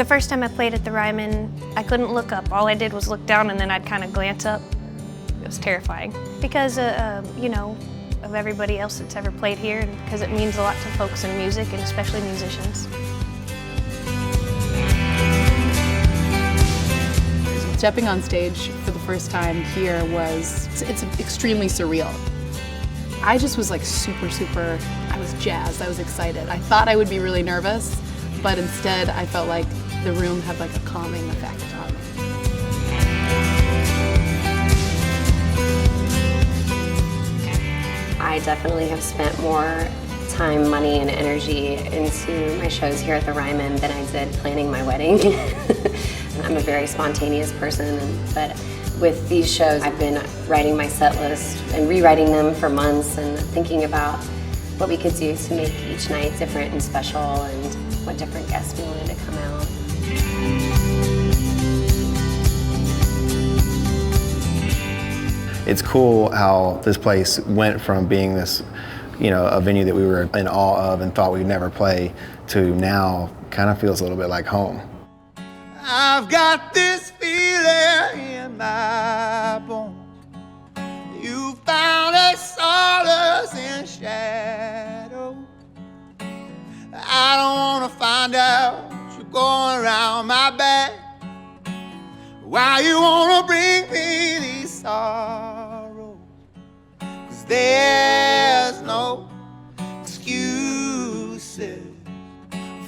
first time I played at the Ryman, I couldn't look up. All I did was look down and then I'd kind of glance up. It was terrifying because, you know, of everybody else that's ever played here, and because it means a lot to folks in music and especially musicians. Stepping on stage for the first time here it's extremely surreal. I just was like super, I was jazzed, I was excited. I thought I would be really nervous, but instead I felt like the room had like a calming effect on me. I definitely have spent more time, money, and energy into my shows here at the Ryman than I did planning my wedding. I'm a very spontaneous person, but with these shows I've been writing my set list and rewriting them for months and thinking about what we could do to make each night different and special and what different guests we wanted to come out. It's cool how this place went from being this, you know, a venue that we were in awe of and thought we'd never play to now kind of feels a little bit like home. I've got this feeling in my bones. You found a solace in shadow. I don't wanna find out you're going around my back. Why you wanna bring me these sorrows? 'Cause there's no excuses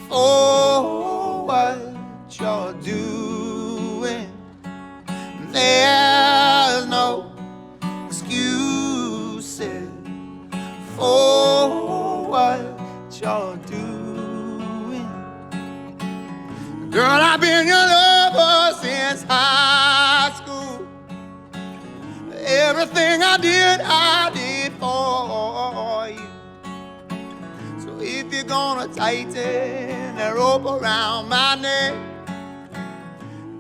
for what you're doing. There's no excuses for what you're doing. Girl, I've been your lover since high school. Everything I did for you. So if you're gonna tighten that rope around my neck,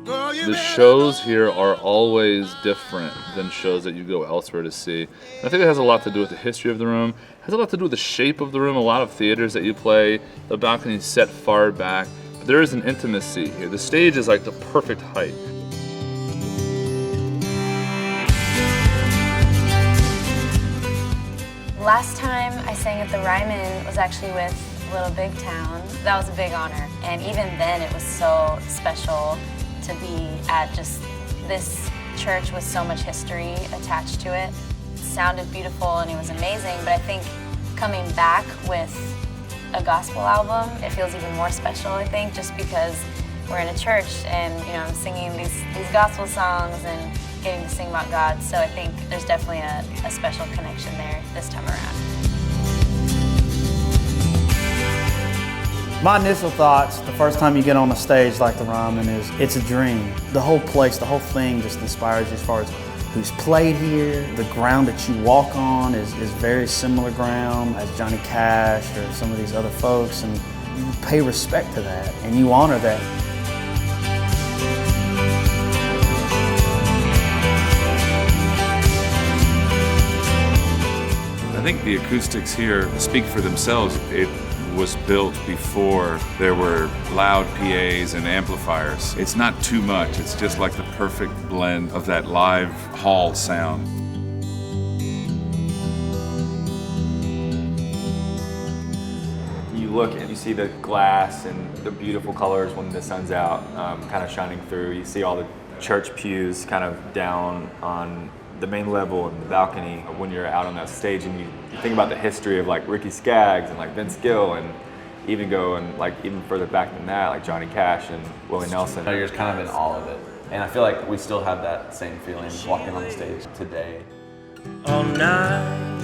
the shows here are always different than shows that you go elsewhere to see. And I think it has a lot to do with the history of the room. It has a lot to do with the shape of the room. A lot of theaters that you play, the balcony is set far back. But there is an intimacy here. The stage is like the perfect height. Last time I sang at the Ryman was actually with Little Big Town. That was a big honor. And even then it was so special to be at just this church with so much history attached to it. It sounded beautiful and it was amazing, but I think coming back with a gospel album, it feels even more special, I think, just because we're in a church and, you know, I'm singing these gospel songs and getting to sing about God. So I think there's definitely a special connection there this time around. My initial thoughts the first time you get on a stage like the Ryman is it's a dream. The whole place, the whole thing just inspires you as far as who's played here. The ground that you walk on is very similar ground as Johnny Cash or some of these other folks, and you pay respect to that and you honor that. I think the acoustics here speak for themselves. It was built before there were loud PAs and amplifiers. It's not too much. It's just like the perfect blend of that live hall sound. You look and you see the glass and the beautiful colors when the sun's out, kind of shining through. You see all the church pews kind of down on the main level and the balcony when you're out on that stage, and you think about the history of like Ricky Skaggs and like Vince Gill, and even go and like even further back than that, like Johnny Cash and Willie Nelson. You're just kind of in all of it. And I feel like we still have that same feeling walking on the stage today. All night,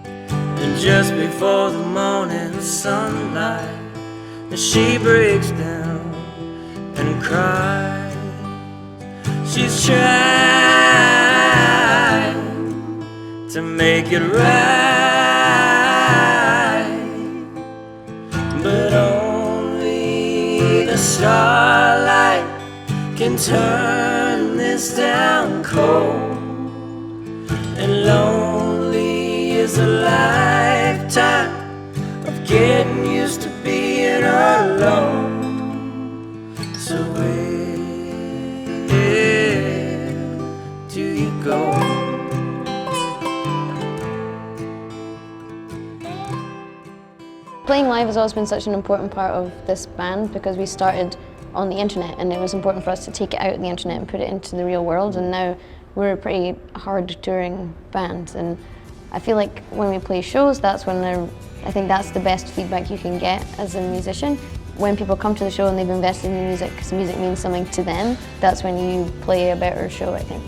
and just before the morning sunlight, she breaks down and cries. She's trying to make it right, but only the starlight can turn this down cold. And lonely is a lifetime of getting used to being alone. Playing live has always been such an important part of this band because we started on the internet and it was important for us to take it out of the internet and put it into the real world, and now we're a pretty hard touring band, and I feel like when we play shows, that's when I think that's the best feedback you can get as a musician. When people come to the show and they've invested in the music because music means something to them, that's when you play a better show, I think.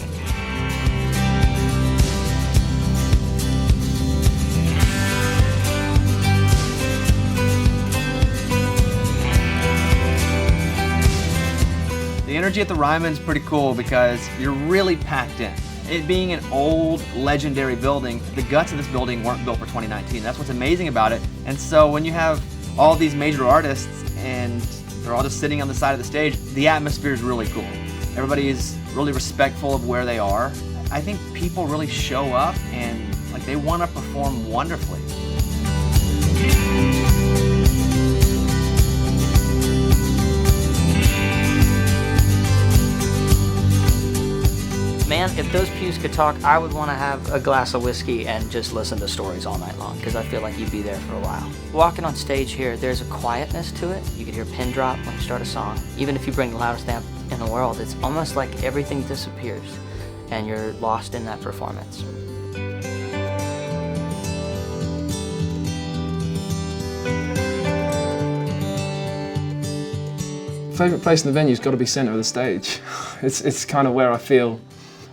The energy at the Ryman's pretty cool because you're really packed in. It being an old, legendary building, the guts of this building weren't built for 2019. That's what's amazing about it. And so when you have all these major artists and they're all just sitting on the side of the stage, the atmosphere is really cool. Everybody is really respectful of where they are. I think people really show up and like they want to perform wonderfully. Man, if those pews could talk, I would want to have a glass of whiskey and just listen to stories all night long, because I feel like you'd be there for a while. Walking on stage here, there's a quietness to it. You can hear a pin drop when you start a song. Even if you bring the loudest amp in the world, it's almost like everything disappears and you're lost in that performance. Favorite place in the venue's got to be center of the stage. It's kind of where I feel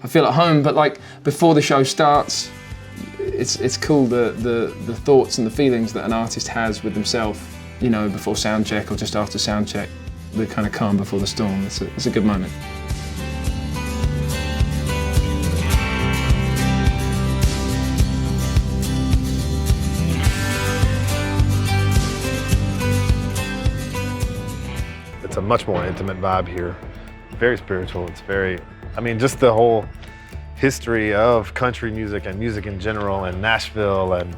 at home. But like before the show starts, it's cool the thoughts and the feelings that an artist has with themselves. You know, before sound check or just after sound check, the kind of calm before the storm. It's a good moment. It's a much more intimate vibe here. Very spiritual. It's very, I mean, just the whole history of country music and music in general and Nashville, and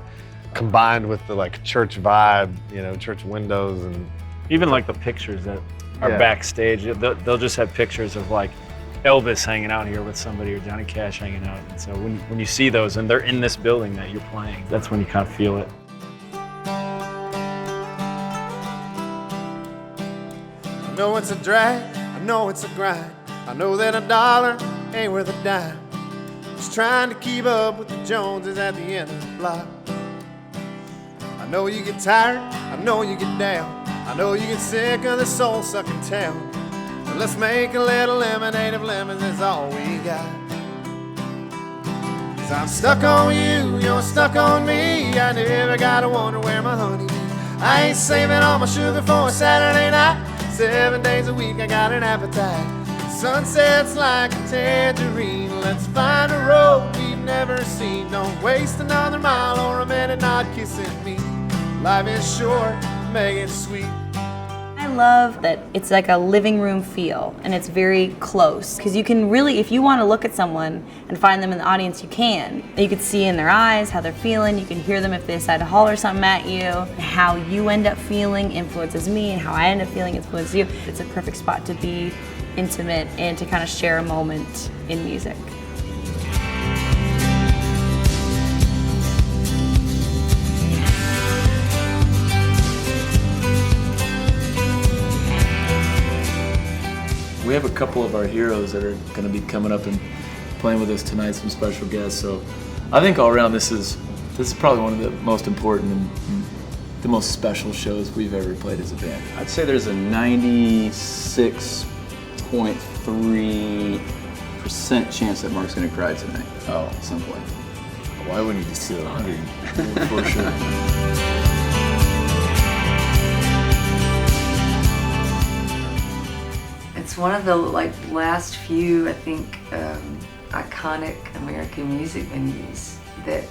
combined with the like church vibe, you know, church windows, and even like the pictures that are backstage. They'll just have pictures of like Elvis hanging out here with somebody or Johnny Cash hanging out. And so when you see those and they're in this building that you're playing, that's when you kind of feel it. I know it's a drag, I know it's a grind. I know that a dollar ain't worth a dime. Just trying to keep up with the Joneses at the end of the block. I know you get tired, I know you get down. I know you get sick of the soul-sucking town. But let's make a little lemonade of lemons, that's all we got. 'Cause I'm stuck on you, you're stuck on me. I never gotta wonder where my honey is. I ain't saving all my sugar for a Saturday night. 7 days a week, I got an appetite. Sunsets like a tangerine. Let's find a road we've never seen. Don't waste another mile or a minute not kissing me. Life is short, make it sweet. I love that it's like a living room feel, and it's very close, because you can really, if you want to look at someone and find them in the audience, you can. You can see in their eyes how they're feeling. You can hear them if they decide to holler something at you. How you end up feeling influences me, and how I end up feeling influences you. It's a perfect spot to be intimate and to kind of share a moment in music. We have a couple of our heroes that are going to be coming up and playing with us tonight, some special guests. So I think all around this is probably one of the most important and the most special shows we've ever played as a band. I'd say there's a 96.3% chance that Mark's going to cry tonight. Oh, at some point. Why wouldn't you see 100 for sure? It's one of the last few, I think, iconic American music venues that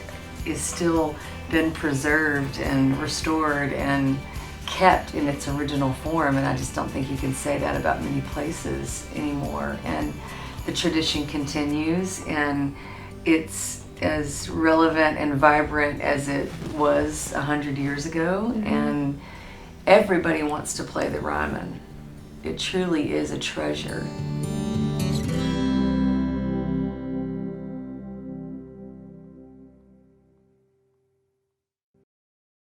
is still been preserved and restored and kept in its original form, and I just don't think you can say that about many places anymore. And the tradition continues, and it's as relevant and vibrant as it was 100 years ago, and everybody wants to play the Ryman. It truly is a treasure.